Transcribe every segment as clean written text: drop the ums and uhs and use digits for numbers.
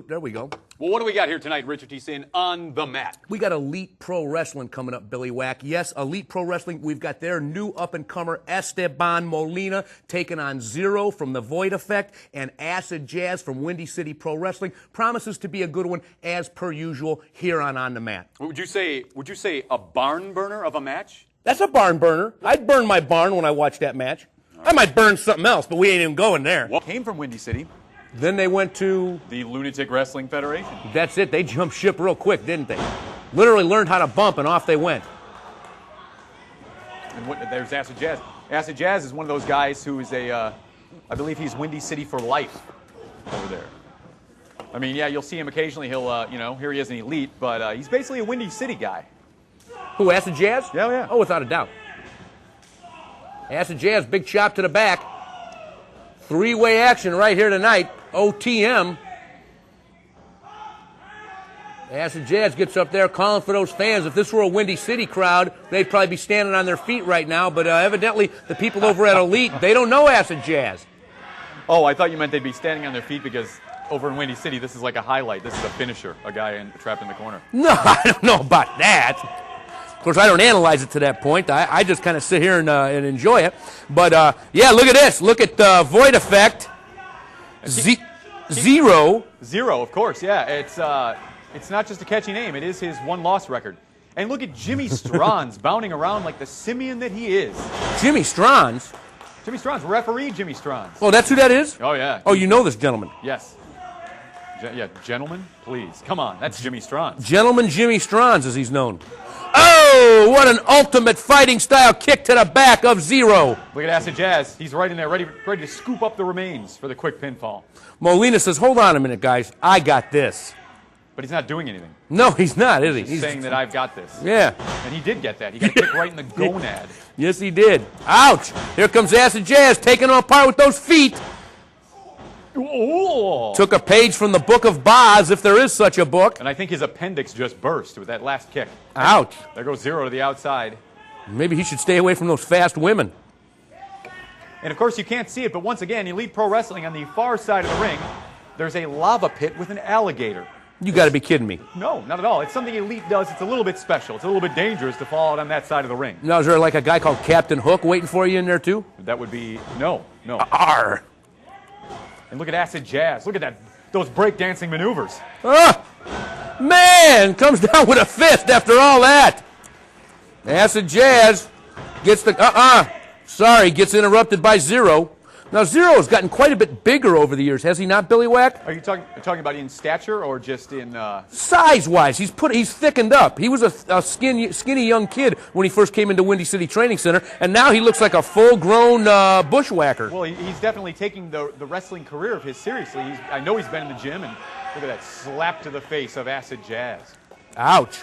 There we go. Well, what do we got here tonight, Richard T. Sin, on the mat? We got Elite Pro Wrestling coming up, Billy Wack. Yes, Elite Pro Wrestling. We've got their new up-and-comer Esteban Molina taking on Zero from The Void Effect and Acid Jazz from Windy City Pro Wrestling. Promises to be a good one, as per usual, here on the mat. Would you say a barn burner of a match? That's a barn burner. I'd burn my barn when I watch that match. I might burn something else, but we ain't even going there. Well, came from Windy City. Then they went to the Lunatic Wrestling Federation. That's it. They jumped ship real quick, didn't they? Literally learned how to bump, and off they went. And there's Acid Jazz. Acid Jazz is one of those guys who is I believe he's Windy City for life over there. I mean, yeah, you'll see him occasionally. He'll, here he is in Elite, but he's basically a Windy City guy. Who, Acid Jazz? Yeah, yeah. Oh, without a doubt. Acid Jazz, big chop to the back. Three-way action right here tonight. OTM. Acid Jazz gets up there calling for those fans. If this were a Windy City crowd, they'd probably be standing on their feet right now. But evidently, the people over at Elite, they don't know Acid Jazz. Oh, I thought you meant they'd be standing on their feet because over in Windy City, this is like a highlight. This is a finisher, a guy trapped in the corner. No, I don't know about that. Of course, I don't analyze it to that point. I just kind of sit here and enjoy it. But, yeah, look at this. Look at the Void Effect. Zero. Zero, of course, yeah. It's not just a catchy name. It is his one-loss record. And look at Jimmy Strons bounding around like the simian that he is. Jimmy Strons? Jimmy Strons, referee Jimmy Strons. Oh, that's who that is? Oh, yeah. Oh, you know this gentleman? Yes. Yeah, gentlemen, please. Come on, that's Jimmy Strons. Gentleman Jimmy Strons, as he's known. Oh, what an ultimate fighting style kick to the back of Zero. Look at Acid Jazz. He's right in there, ready to scoop up the remains for the quick pinfall. Molina says, hold on a minute, guys. I got this. But he's not doing anything. No, he's not, is he? He's saying that I've got this. Yeah. And he did get that. He got a kick right in the gonad. Yes, he did. Ouch. Here comes Acid Jazz taking him apart with those feet. Ooh. Took a page from the Book of Boz, if there is such a book. And I think his appendix just burst with that last kick. Ouch. There goes Zero to the outside. Maybe he should stay away from those fast women. And, of course, you can't see it, but once again, Elite Pro Wrestling on the far side of the ring, there's a lava pit with an alligator. You got to be kidding me. No, not at all. It's something Elite does. It's a little bit special. It's a little bit dangerous to fall out on that side of the ring. Now, is there like a guy called Captain Hook waiting for you in there, too? That would be, no. Arr. And look at Acid Jazz. Look at that, those breakdancing maneuvers. Man, comes down with a fist after all that. Acid Jazz gets the, sorry, gets interrupted by Zero. Now, Zero has gotten quite a bit bigger over the years, has he not, Billy Wack? Are you talking about in stature or just in... Size-wise, he's thickened up. He was a skinny young kid when he first came into Windy City Training Center, and now he looks like a full-grown bushwhacker. Well, he's definitely taking the wrestling career of his seriously. I know he's been in the gym, and look at that slap to the face of Acid Jazz. Ouch.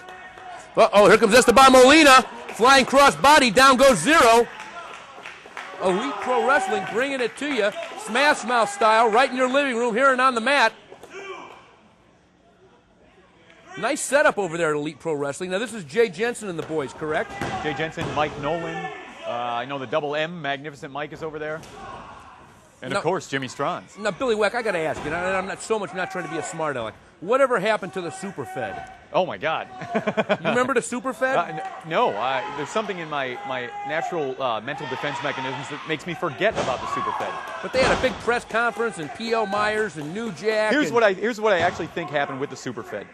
Uh-oh, here comes Esteban Molina. Flying cross body, down goes Zero. Elite Pro Wrestling bringing it to you, Smash Mouth style, right in your living room here and on the mat. Nice setup over there at Elite Pro Wrestling. Now, this is Jay Jensen and the boys, correct? Jay Jensen, Mike Nolan. I know the Double M, Magnificent Mike, is over there. And, of course, Jimmy Strons. Now, Billy Wack, I got to ask you, and I'm not trying to be a smart aleck. Whatever happened to the Super Fed? Oh, my God. You remember the Super Fed? No. There's something in my natural mental defense mechanisms that makes me forget about the Super Fed. But they had a big press conference, and P.O. Myers and New Jack. Here's what I actually think happened with the Super Fed.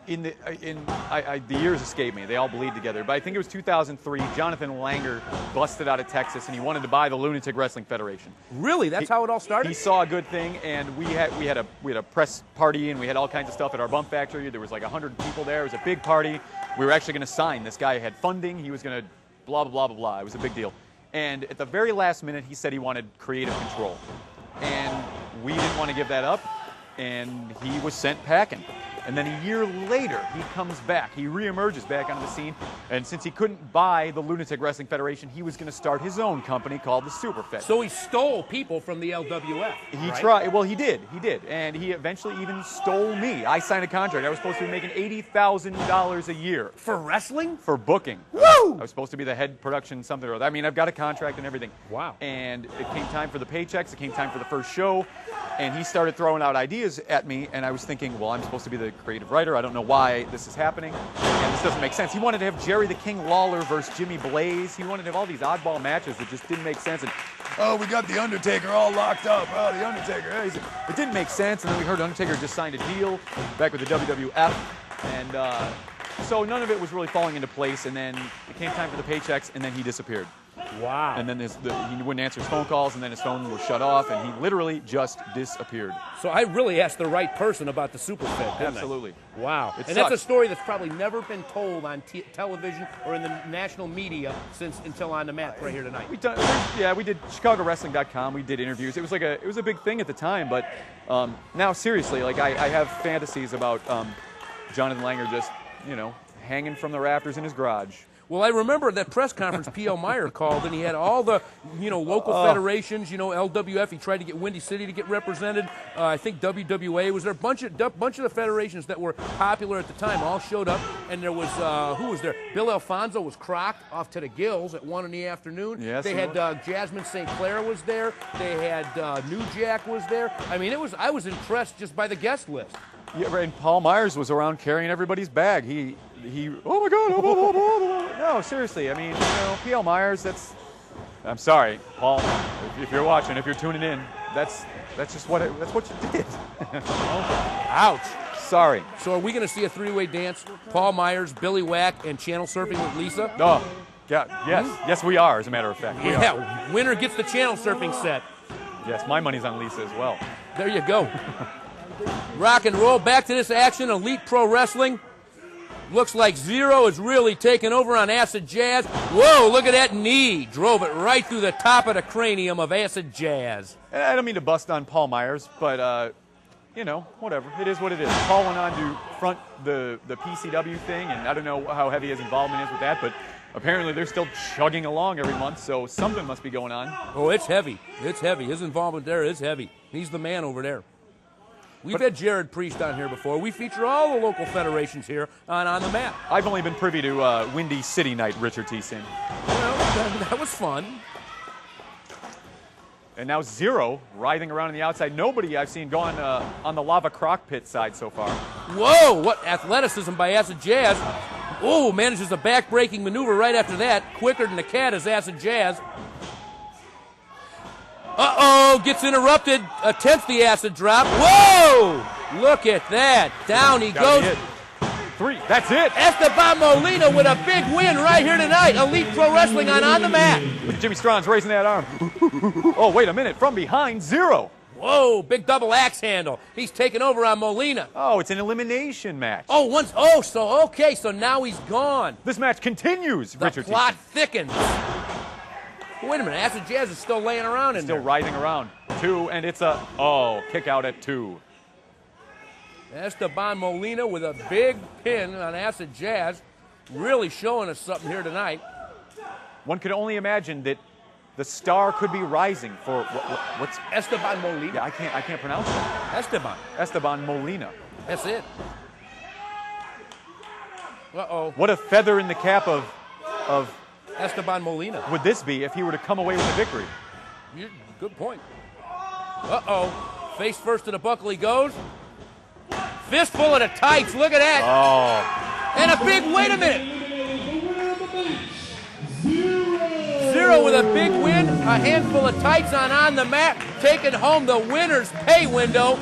The years escape me. They all bleed together. But I think it was 2003. Jonathan Langer busted out of Texas, and he wanted to buy the Lunatic Wrestling Federation. Really? That's how it all started? He saw a good thing, and we had a press party, and we had all kinds of stuff at our bump factory. There was like 100 people there. It was a big party. We were actually going to sign. This guy had funding. He was going to blah, blah, blah, blah, blah. It was a big deal. And at the very last minute, he said he wanted creative control. And we didn't want to give that up, and he was sent packing. And then a year later, he comes back. He reemerges back onto the scene. And since he couldn't buy the Lunatic Wrestling Federation, he was going to start his own company called the Super Fed. So he stole people from the LWF. He tried. Well, he did. He did. And he eventually even stole me. I signed a contract. I was supposed to be making $80,000 a year. For wrestling? For booking. Woo! I was supposed to be the head production something or other. I mean, I've got a contract and everything. Wow. And it came time for the paychecks. It came time for the first show. And he started throwing out ideas at me, and I was thinking, well, I'm supposed to be the creative writer. I don't know why this is happening, and this doesn't make sense. He wanted to have Jerry the King Lawler versus Jimmy Blaze. He wanted to have all these oddball matches that just didn't make sense. And, oh, we got The Undertaker all locked up. Oh, The Undertaker. It didn't make sense, and then we heard Undertaker just signed a deal back with the WWF, and so none of it was really falling into place, and then it came time for the paychecks, and then he disappeared. Wow. And then he wouldn't answer his phone calls, and then his phone was shut off, and he literally just disappeared. So I really asked the right person about the super fit, didn't Absolutely. I? Wow. It and sucks. that's a story that's probably never been told on television or in the national media until On the Mat right here tonight. We did ChicagoWrestling.com. We did interviews. It was a big thing at the time, but now seriously, like I have fantasies about Jonathan Langer just hanging from the rafters in his garage. Well, I remember that press conference P.L. Meyer called, and he had all the, local federations, LWF. He tried to get Windy City to get represented. I think WWA was there. A bunch of the federations that were popular at the time all showed up, and there was, who was there? Bill Alfonso was crocked off to the gills at 1 in the afternoon. Yes, they had Jasmine St. Clair was there. They had New Jack was there. I mean, I was impressed just by the guest list. Yeah, and Paul Myers was around carrying everybody's bag. He oh my God, blah, blah, blah, blah. No, seriously, I mean, P.L. Myers, I'm sorry, Paul, if you're watching, if you're tuning in, that's what you did. Ouch. Sorry. So are we going to see a three-way dance? Paul Myers, Billy Wack, and channel surfing with Lisa? Oh, yeah, yes, we are, as a matter of fact. We are. Winner gets the channel surfing set. Yes, my money's on Lisa as well. There you go. Rock and roll. Back to this action. Elite Pro Wrestling. Looks like Zero is really taking over on Acid Jazz. Whoa, look at that knee. Drove it right through the top of the cranium of Acid Jazz. And I don't mean to bust on Paul Myers, but, whatever. It is what it is. Paul went on to front the PCW thing, and I don't know how heavy his involvement is with that, but apparently they're still chugging along every month, so something must be going on. Oh, it's heavy. It's heavy. His involvement there is heavy. He's the man over there. We've had Jared Priest on here before. We feature all the local federations here on the Mat. I've only been privy to Windy City Night, Richard T. Sin. Well, that was fun. And now Zero, writhing around on the outside. Nobody I've seen go on the lava crock pit side so far. Whoa, what athleticism by Acid Jazz. Oh, manages a back-breaking maneuver right after that. Quicker than the cat is Acid Jazz. Uh-oh, gets interrupted, attempts the acid drop. Whoa! Look at that. Down he goes. 3, that's it. Esteban Molina with a big win right here tonight. Elite Pro Wrestling on the Mat. Look at Jimmy Strawn's raising that arm. Oh, wait a minute. From behind, Zero. Whoa, big double axe handle. He's taking over on Molina. Oh, it's an elimination match. So now he's gone. This match continues, Richard. The plot thickens. Wait a minute, Acid Jazz is still laying around in there. Still writhing around. 2, and it's kick out at 2. Esteban Molina with a big pin on Acid Jazz. Really showing us something here tonight. One could only imagine that the star could be rising for what's Esteban Molina. Yeah, I can't pronounce it. Esteban Molina. That's it. Uh-oh. What a feather in the cap of Esteban Molina. Would this be if he were to come away with a victory? Good point. Uh-oh. Face first to the buckle he goes. Fistful of the tights. Look at that. Oh. And a big, wait a minute. Zero with a big win. A handful of tights on the Mat. Taking home the winner's pay window.